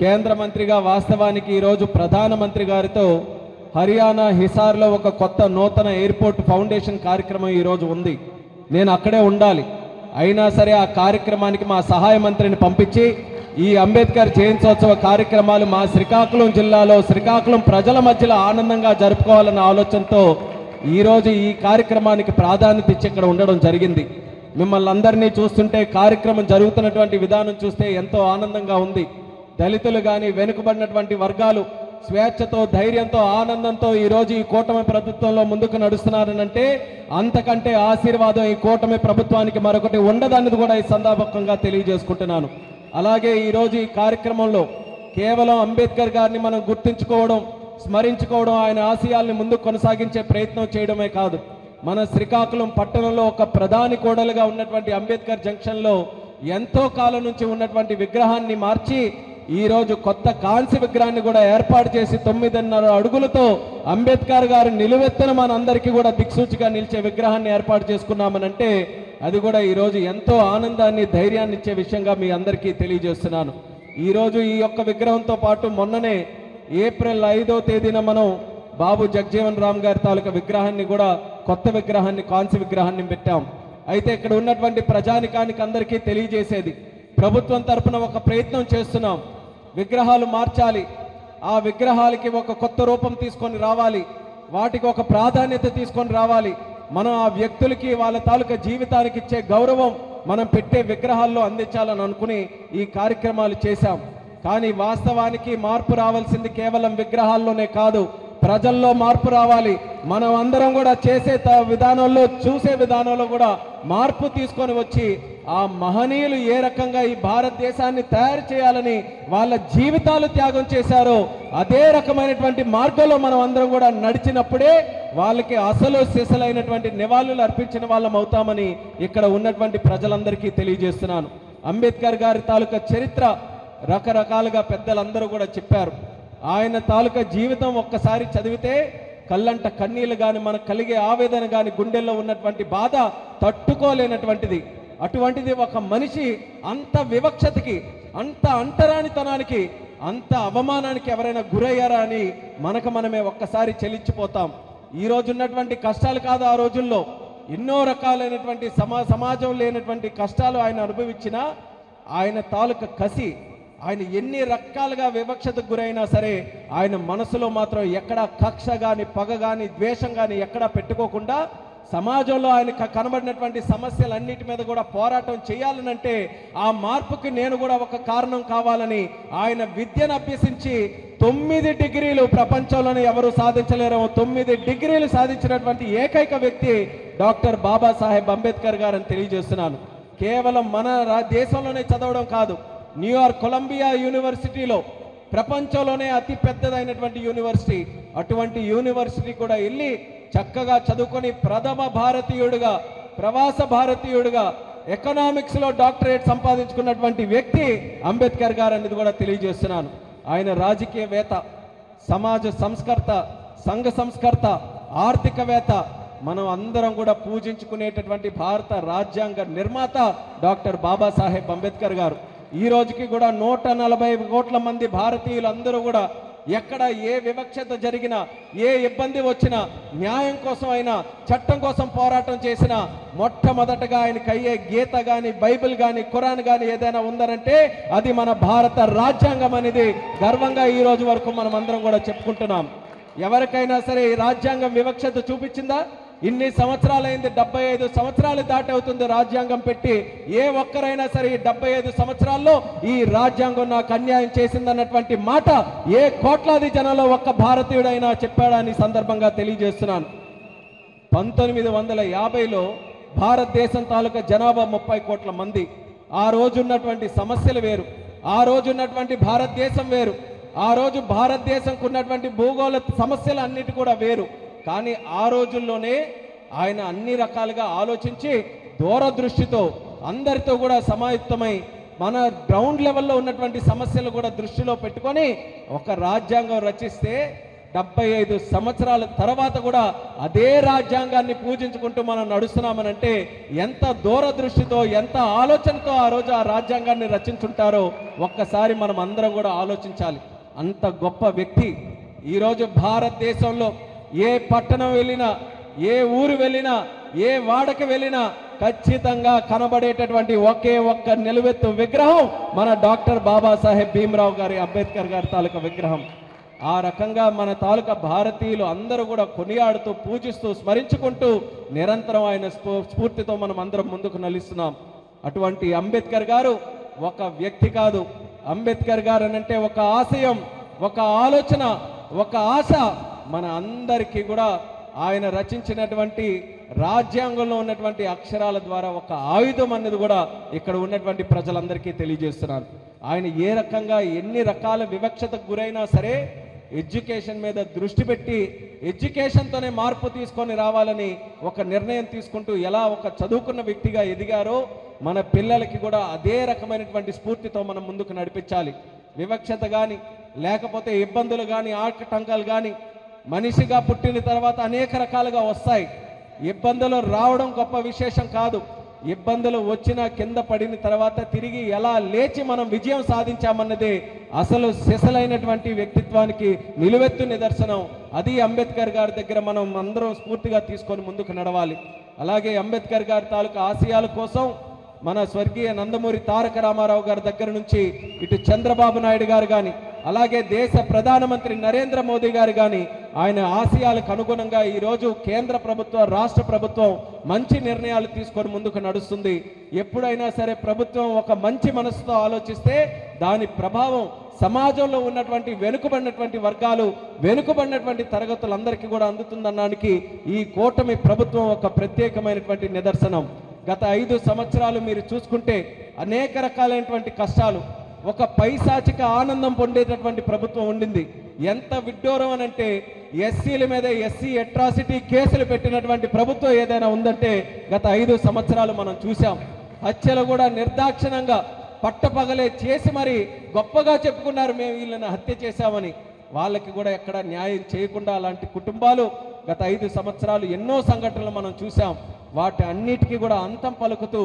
కేంద్ర మంత్రిగా వాస్తవానికి ఈరోజు ప్రధానమంత్రి గారితో హర్యానా హిసార్లో ఒక కొత్త నూతన ఎయిర్పోర్ట్ ఫౌండేషన్ కార్యక్రమం ఈరోజు ఉంది. నేను అక్కడే ఉండాలి. అయినా సరే ఆ కార్యక్రమానికి మా సహాయ మంత్రిని పంపించి ఈ అంబేద్కర్ జయంత్యోత్సవ కార్యక్రమాలు మా శ్రీకాకుళం జిల్లాలో శ్రీకాకుళం ప్రజల మధ్యలో ఆనందంగా జరుపుకోవాలన్న ఆలోచనతో ఈరోజు ఈ కార్యక్రమానికి ప్రాధాన్యత ఇచ్చి ఇక్కడ ఉండడం జరిగింది. మిమ్మల్ని అందరినీ చూస్తుంటే కార్యక్రమం జరుగుతున్నటువంటి విధానం చూస్తే ఎంతో ఆనందంగా ఉంది. దళితులు కానీ వెనుకబడినటువంటి వర్గాలు స్వేచ్ఛతో ధైర్యంతో ఆనందంతో ఈరోజు ఈ కూటమి ప్రభుత్వంలో ముందుకు నడుస్తున్నారనంటే అంతకంటే ఆశీర్వాదం ఈ కూటమి ప్రభుత్వానికి మరొకటి ఉండదన్నది కూడా ఈ సందర్భంగా తెలియజేసుకుంటున్నాను. అలాగే ఈరోజు ఈ కార్యక్రమంలో కేవలం అంబేద్కర్ గారిని మనం గుర్తించుకోవడం స్మరించుకోవడం ఆయన ఆశయాల్ని ముందుకు కొనసాగించే ప్రయత్నం చేయడమే కాదు, మన శ్రీకాకుళం పట్టణంలో ఒక ప్రధాని కోడలుగా ఉన్నటువంటి అంబేద్కర్ జంక్షన్లో ఎంతో కాలం నుంచి ఉన్నటువంటి విగ్రహాన్ని మార్చి ఈరోజు కొత్త కాంస్య విగ్రహాన్ని కూడా ఏర్పాటు చేసి 9.5 అడుగులతో అంబేద్కర్ గారు నిలువెత్తన మనందరికీ కూడా దిక్సూచిగా నిలిచే విగ్రహాన్ని ఏర్పాటు చేసుకున్నామనంటే అది కూడా ఈరోజు ఎంతో ఆనందాన్ని ధైర్యాన్ని ఇచ్చే విషయంగా మీ అందరికీ తెలియజేస్తున్నాను. ఈరోజు ఈ యొక్క విగ్రహంతో పాటు మొన్ననే ఏప్రిల్ 5వ తేదీన మనం బాబు జగజీవన్ రామ్ గారి తాలూకా విగ్రహాన్ని కూడా కొత్త విగ్రహాన్ని కాంస్య విగ్రహాన్ని పెట్టాం. అయితే ఇక్కడ ఉన్నటువంటి ప్రజానికానికి అందరికీ తెలియజేసేది ప్రభుత్వం తరపున ఒక ప్రయత్నం చేస్తున్నాం. విగ్రహాలు మార్చాలి, ఆ విగ్రహాలకి ఒక కొత్త రూపం తీసుకొని రావాలి, వాటికి ఒక ప్రాధాన్యత తీసుకొని రావాలి. మనం ఆ వ్యక్తులకి వాళ్ళ తాలూకా జీవితానికి ఇచ్చే గౌరవం మనం పెట్టే విగ్రహాల్లో అందించాలని అనుకుని ఈ కార్యక్రమాలు చేశాం. కానీ వాస్తవానికి మార్పు రావాల్సింది కేవలం విగ్రహాల్లోనే కాదు, ప్రజల్లో మార్పు రావాలి. మనం అందరం కూడా చేసే విధానంలో చూసే విధానంలో కూడా మార్పు తీసుకొని వచ్చి ఆ మహనీయులు ఏ రకంగా ఈ భారతదేశాన్ని తయారు చేయాలని వాళ్ళ జీవితాలు త్యాగం చేశారో అదే రకమైనటువంటి మార్గంలో మనం అందరం కూడా నడిచినప్పుడే వాళ్ళకి అసలు సిసలైనటువంటి నివాళులు అర్పించిన వాళ్ళం అవుతామని ఇక్కడ ఉన్నటువంటి ప్రజలందరికీ తెలియజేస్తున్నాను. అంబేద్కర్ గారి తాలూకా చరిత్ర రకరకాలుగా పెద్దలందరూ కూడా చెప్పారు. ఆయన తాలూకా జీవితం ఒక్కసారి చదివితే కళ్ళంట కన్నీళ్ళు కానీ మనకు కలిగే ఆవేదన కానీ గుండెల్లో ఉన్నటువంటి బాధ తట్టుకోలేనటువంటిది. అటువంటిది ఒక మనిషి అంత వివక్షతకి అంత అంటరానితనానికి అంత అవమానానికి ఎవరైనా గురయ్యారా అని మనమే ఒక్కసారి చెల్లించిపోతాం. ఈ రోజు ఉన్నటువంటి కష్టాలు కాదు, ఆ రోజుల్లో ఎన్నో రకాలైనటువంటి సమాజం లేనటువంటి కష్టాలు ఆయన అనుభవించినా ఆయన తాలూకా కసి, ఆయన ఎన్ని రకాలుగా వివక్షతకు గురైనా సరే ఆయన మనసులో మాత్రం ఎక్కడా కక్ష కానీ పగ కానీ ద్వేషం కానీ ఎక్కడా పెట్టుకోకుండా సమాజంలో ఆయన కనబడినటువంటి సమస్యలన్నిటి మీద కూడా పోరాటం చేయాలనంటే ఆ మార్పుకి నేను కూడా ఒక కారణం కావాలని ఆయన విద్యను అభ్యసించి 9 డిగ్రీలు ప్రపంచంలోనే ఎవరు సాధించలేరేమో 9 డిగ్రీలు సాధించినటువంటి ఏకైక వ్యక్తి డాక్టర్ బాబాసాహెబ్ అంబేద్కర్ గారని తెలియజేస్తున్నాను. కేవలం మన దేశంలోనే చదవడం కాదు, న్యూయార్క్ కొలంబియా యూనివర్సిటీలో ప్రపంచంలోనే అతి పెద్దదైనటువంటి యూనివర్సిటీ, అటువంటి యూనివర్సిటీ కూడా వెళ్ళి చక్కగా చదువుకొని ప్రథమ భారతీయుడిగా ప్రవాస భారతీయుడిగా ఎకనామిక్స్లో డాక్టరేట్ సంపాదించుకున్నటువంటి వ్యక్తి అంబేద్కర్ గారు అనేది కూడా తెలియజేస్తున్నాను. ఆయన రాజకీయవేత్త, సమాజ సంస్కర్త, సంఘ సంస్కర్త, ఆర్థికవేత్త, మనం అందరం కూడా పూజించుకునేటటువంటి భారత రాజ్యాంగ నిర్మాత డాక్టర్ బాబాసాహెబ్ అంబేద్కర్ గారు. ఈ రోజుకి కూడా 140 కోట్ల మంది భారతీయులు అందరూ కూడా ఎక్కడ ఏ వివక్షత జరిగినా ఏ ఇబ్బంది వచ్చినా న్యాయం కోసం అయినా చట్టం కోసం పోరాటం చేసినా మొట్టమొదటగా ఆయనకి అయ్యే గీత కానీ బైబిల్ కానీ ఖురాన్ కానీ ఏదైనా ఉందనంటే అది మన భారత రాజ్యాంగం అనేది గర్వంగా ఈ రోజు వరకు మనం అందరం కూడా చెప్పుకుంటున్నాం. ఎవరికైనా సరే ఈ రాజ్యాంగం వివక్షత చూపించిందా? ఇన్ని సంవత్సరాలైంది, 75 సంవత్సరాలు దాటి అవుతుంది రాజ్యాంగం పెట్టి. ఏ ఒక్కరైనా సరే ఈ 75 సంవత్సరాల్లో ఈ రాజ్యాంగం నాకు అన్యాయం చేసిందన్నటువంటి మాట ఏ కోట్లాది జనంలో ఒక్క భారతీయుడైనా చెప్పాడని సందర్భంగా తెలియజేస్తున్నాను. 1950లో భారతదేశం తాలూకా జనాభా 30 కోట్ల మంది. ఆ రోజు ఉన్నటువంటి సమస్యలు వేరు, ఆ రోజు ఉన్నటువంటి భారతదేశం వేరు, ఆ రోజు భారతదేశంకు ఉన్నటువంటి భూగోళ సమస్యలు అన్నిటి కూడా వేరు. కానీ ఆ రోజుల్లోనే ఆయన అన్ని రకాలుగా ఆలోచించి దూరదృష్టితో అందరితో కూడా సమాయుక్తమై మన గ్రౌండ్ లెవెల్లో ఉన్నటువంటి సమస్యలు కూడా దృష్టిలో పెట్టుకొని ఒక రాజ్యాంగం రచిస్తే 75 సంవత్సరాల తర్వాత కూడా అదే రాజ్యాంగాన్ని పూజించుకుంటూ మనం నడుస్తున్నామనంటే ఎంత దూరదృష్టితో ఎంత ఆలోచనతో ఆ రోజు ఆ రాజ్యాంగాన్ని రచించుంటారో ఒక్కసారి మనం అందరం కూడా ఆలోచించాలి. అంత గొప్ప వ్యక్తి ఈరోజు భారతదేశంలో ఏ పట్టణం వెళ్ళినా, ఏ ఊరు వెళ్ళినా, ఏ వాడకి వెళ్ళినా ఖచ్చితంగా కనబడేటటువంటి ఒకే ఒక్క నిలువెత్తు విగ్రహం మన డాక్టర్ బాబాసాహెబ్ భీమ్రావ్ గారి అంబేద్కర్ గారి తాలూకా విగ్రహం. ఆ రకంగా మన తాలూకా భారతీయులు అందరూ కూడా కొనియాడుతూ, పూజిస్తూ, స్మరించుకుంటూ నిరంతరం ఆయన స్ఫూర్తితో మనం అందరం ముందుకు నలుస్తున్నాం. అటువంటి అంబేద్కర్ గారు ఒక వ్యక్తి కాదు. అంబేద్కర్ గారు అంటే ఒక ఆశయం, ఒక ఆలోచన, ఒక ఆశ మన అందరికీ కూడా ఆయన రచించినటువంటి రాజ్యాంగంలో ఉన్నటువంటి అక్షరాల ద్వారా ఒక ఆయుధం అన్నది కూడా ఇక్కడ ఉన్నటువంటి ప్రజలందరికీ తెలియజేస్తున్నారు. ఆయన ఏ రకంగా ఎన్ని రకాల వివక్షతకు గురైనా సరే ఎడ్యుకేషన్ మీద దృష్టి పెట్టి ఎడ్యుకేషన్తోనే మార్పు తీసుకొని రావాలని ఒక నిర్ణయం తీసుకుంటూ ఎలా ఒక చదువుకున్న వ్యక్తిగా ఎదిగారో మన పిల్లలకి కూడా అదే రకమైనటువంటి స్ఫూర్తితో మనం ముందుకు నడిపించాలి. వివక్షత కానీ లేకపోతే ఇబ్బందులు కానీ ఆటంకాలు కానీ మనిషిగా పుట్టిన తర్వాత అనేక రకాలుగా వస్తాయి. ఇబ్బందులు రావడం గొప్ప విశేషం కాదు. ఇబ్బందులు వచ్చిన కింద పడిన తర్వాత తిరిగి ఎలా లేచి మనం విజయం సాధించామన్నదే అసలు సిసలైనటువంటి వ్యక్తిత్వానికి నిలువెత్తు నిదర్శనం. అది అంబేద్కర్ గారి దగ్గర మనం అందరం స్ఫూర్తిగా తీసుకొని ముందుకు నడవాలి. అలాగే అంబేద్కర్ గారి తాలూకా ఆశయాల కోసం మన స్వర్గీయ నందమూరి తారక రామారావు గారి దగ్గర నుంచి ఇటు చంద్రబాబు నాయుడు గారు కానీ అలాగే దేశ ప్రధానమంత్రి నరేంద్ర మోదీ గారు కానీ ఆయన ఆశయాలకు అనుగుణంగా ఈరోజు కేంద్ర ప్రభుత్వం, రాష్ట్ర ప్రభుత్వం మంచి నిర్ణయాలు తీసుకొని ముందుకు నడుస్తుంది. ఎప్పుడైనా సరే ప్రభుత్వం ఒక మంచి మనసుతో ఆలోచిస్తే దాని ప్రభావం సమాజంలో ఉన్నటువంటి వెనుకబడినటువంటి వర్గాలు, వెనుకబడినటువంటి తరగతులందరికీ కూడా అందుతుందనడానికి ఈ కూటమి ప్రభుత్వం ఒక ప్రత్యేకమైనటువంటి నిదర్శనం. గత 5 సంవత్సరాలు మీరు చూసుకుంటే అనేక రకాలైనటువంటి కష్టాలు, ఒక పైశాచిక ఆనందం పొందేటటువంటి ప్రభుత్వం ఉండింది. ఎంత విడ్డూరం అనంటే ఎస్సీల మీద ఎస్సీ అట్రాసిటీ కేసులు పెట్టినటువంటి ప్రభుత్వం ఏదైనా ఉందంటే గత 5 సంవత్సరాలు మనం చూసాం. హత్యలు కూడా నిర్దాక్షిణంగా పట్టపగలే చేసి మరి గొప్పగా చెప్పుకున్నారు, మేము వీళ్ళని హత్య చేశామని. వాళ్ళకి కూడా ఎక్కడ న్యాయం చేయకుండా అలాంటి కుటుంబాలు గత 5 సంవత్సరాలు ఎన్నో సంఘటనలు మనం చూసాం. వాటి అన్నిటికీ కూడా అంతం పలుకుతూ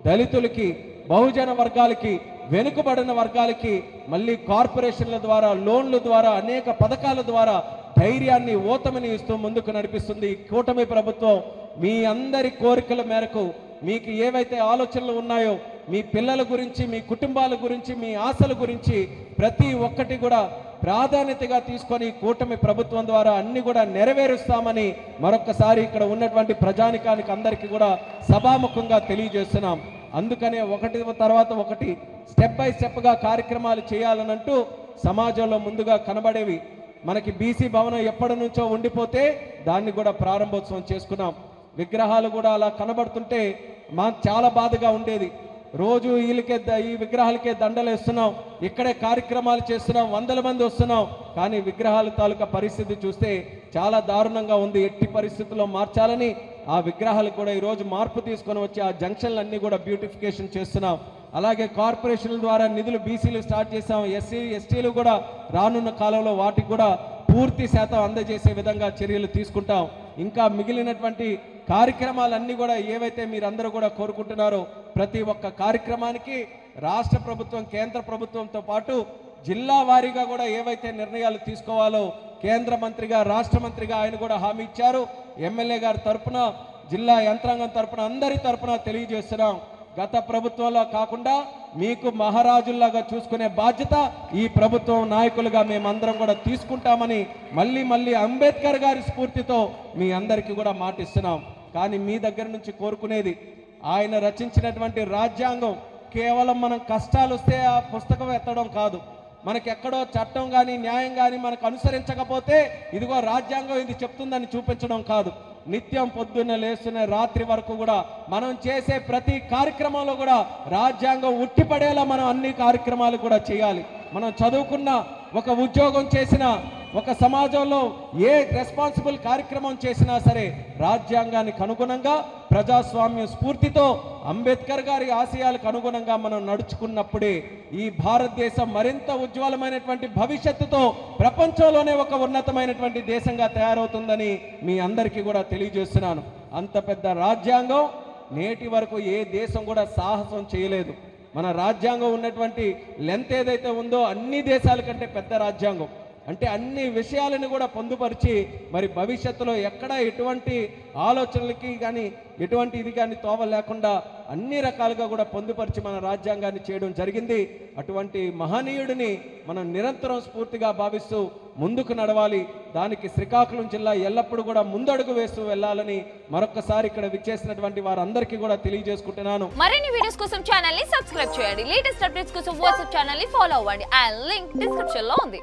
దళితులకి, బహుజన వర్గాలకి, వెనుకబడిన వర్గాలకి మళ్ళీ కార్పొరేషన్ల ద్వారా, లోన్ల ద్వారా, అనేక పథకాల ద్వారా ధైర్యాన్ని, ఓతమిని ఇస్తూ ముందుకు నడిపిస్తుంది ఈ కూటమి ప్రభుత్వం. మీ అందరి కోరికల మేరకు మీకు ఏవైతే ఆలోచనలు ఉన్నాయో మీ పిల్లల గురించి, మీ కుటుంబాల గురించి, మీ ఆశల గురించి ప్రతి ఒక్కటి కూడా ప్రాధాన్యతగా తీసుకొని కూటమి ప్రభుత్వం ద్వారా అన్ని కూడా నెరవేరుస్తామని మరొకసారి ఇక్కడ ఉన్నటువంటి ప్రజానికానికి అందరికీ కూడా సభాముఖంగా తెలియజేస్తున్నాం. అందుకనే ఒకటి తర్వాత ఒకటి స్టెప్ బై స్టెప్గా కార్యక్రమాలు చేయాలనంటూ సమాజంలో ముందుగా కనబడేవి మనకి బీసీ భవనం ఎప్పటి నుంచో ఉండిపోతే దాన్ని కూడా ప్రారంభోత్సవం చేసుకున్నాం. విగ్రహాలు కూడా అలా కనబడుతుంటే మాకు చాలా బాధగా ఉండేది. రోజు వీళ్ళకే ఈ విగ్రహాలకే దండలు వేస్తున్నాం, ఇక్కడే కార్యక్రమాలు చేస్తున్నాం, 100 మంది వస్తున్నాం, కానీ విగ్రహాల తాలూకా పరిస్థితి చూస్తే చాలా దారుణంగా ఉంది. ఎట్టి పరిస్థితుల్లో మార్చాలని ఆ విగ్రహాలకు కూడా ఈరోజు మార్పు తీసుకొని వచ్చి ఆ జంక్షన్లన్నీ కూడా బ్యూటిఫికేషన్ చేస్తున్నాం. అలాగే కార్పొరేషన్ల ద్వారా నిధులు బీసీలు స్టార్ట్ చేసాం. ఎస్సీ ఎస్టీలు కూడా రానున్న కాలంలో వాటికి కూడా పూర్తి శాతం అందజేసే విధంగా చర్యలు తీసుకుంటాం. ఇంకా మిగిలినటువంటి కార్యక్రమాలన్నీ కూడా ఏవైతే మీరందరూ కూడా కోరుకుంటున్నారో ప్రతి ఒక్క కార్యక్రమానికి రాష్ట్ర ప్రభుత్వం, కేంద్ర ప్రభుత్వంతో పాటు జిల్లా వారీగా కూడా ఏవైతే నిర్ణయాలు తీసుకోవాలో కేంద్ర మంత్రిగా, రాష్ట్ర మంత్రిగా ఆయన కూడా హామీ ఇచ్చారు. ఎమ్మెల్యే గారి తరఫున, జిల్లా యంత్రాంగం తరఫున, అందరి తరఫున తెలియజేస్తున్నాం. గత ప్రభుత్వంలో కాకుండా మీకు మహారాజుల్లాగా చూసుకునే బాధ్యత ఈ ప్రభుత్వం నాయకులుగా మేమందరం కూడా తీసుకుంటామని మళ్ళీ మళ్ళీ అంబేద్కర్ గారి స్ఫూర్తితో మీ అందరికీ కూడా మాటిస్తున్నాం. కానీ మీ దగ్గర నుంచి కోరుకునేది ఆయన రచించినటువంటి రాజ్యాంగం కేవలం మనం కష్టాలు వస్తే ఆ పుస్తకం ఎత్తడం కాదు, మనకి ఎక్కడో చట్టం కానీ న్యాయం కానీ మనకు అనుసరించకపోతే ఇదిగో రాజ్యాంగం ఇది చెప్తుందని చూపించడం కాదు. నిత్యం పొద్దున్న లేస్తున్న రాత్రి వరకు కూడా మనం చేసే ప్రతి కార్యక్రమంలో కూడా రాజ్యాంగం ఉట్టిపడేలా మనం అన్ని కార్యక్రమాలు కూడా చేయాలి. మనం చదువుకున్న, ఒక ఉద్యోగం చేసిన, ఒక సమాజంలో ఏ రెస్పాన్సిబుల్ కార్యక్రమం చేసినా సరే రాజ్యాంగానికి అనుగుణంగా ప్రజాస్వామ్య స్ఫూర్తితో అంబేద్కర్ గారి ఆశయాలకు అనుగుణంగా మనం నడుచుకున్నప్పుడే ఈ భారతదేశం మరింత ఉజ్వలమైనటువంటి భవిష్యత్తుతో ప్రపంచంలోనే ఒక ఉన్నతమైనటువంటి దేశంగా తయారవుతుందని మీ అందరికీ కూడా తెలియజేస్తున్నాను. అంత పెద్ద రాజ్యాంగం నేటి వరకు ఏ దేశం కూడా సాహసం చేయలేదు. మన రాజ్యాంగం ఉన్నటువంటి లెంత్ ఏదైతే ఉందో అన్ని దేశాల కంటే పెద్ద రాజ్యాంగం. అంటే అన్ని విషయాలను కూడా పొందుపరిచి మరి భవిష్యత్తులో ఎక్కడ ఎటువంటి ఆలోచనలకి కానీ ఎటువంటి ఇది కానీ తోవ లేకుండా అన్ని రకాలుగా కూడా పొందుపరిచి మన రాజ్యాంగాన్ని చేయడం జరిగింది. అటువంటి మహనీయుడిని మనం నిరంతరం స్ఫూర్తిగా భావిస్తూ ముందుకు నడవాలి. దానికి శ్రీకాకుళం జిల్లా ఎల్లప్పుడూ కూడా ముందడుగు వేస్తూ వెళ్ళాలని మరొకసారి ఇక్కడ విచ్చేసినటువంటి వారందరికీ కూడా తెలియజేసుకుంటున్నాను. మరిన్ని వీడియోస్ కోసం ఛానల్ ని సబ్స్క్రైబ్ చేయండి. లేటెస్ట్ అప్డేట్స్ కోసం వాట్సాప్ ఛానల్ ని ఫాలో అవ్వండి. ఆ లింక్ డిస్క్రిప్షన్ లో ఉంది.